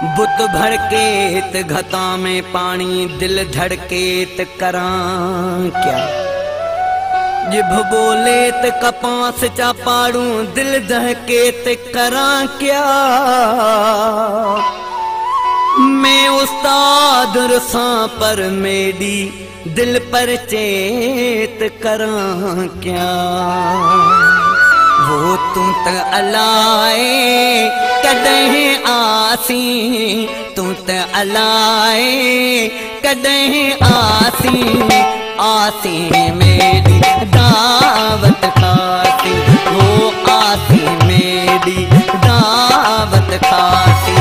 बुत भड़केत घता में पानी, दिल धड़केत करां क्या। जिभ बोलेत कपास चा पाड़ू, दिल दहकेत करां क्या। मैं उस्ताद रसां पर मेरी, दिल पर चेत करां क्या। वो तू त अलाए कदें आसी, तू त अलाए कदें आसी। आसी मेरी दावत खासी, वो आसी मेरी दावत खासी।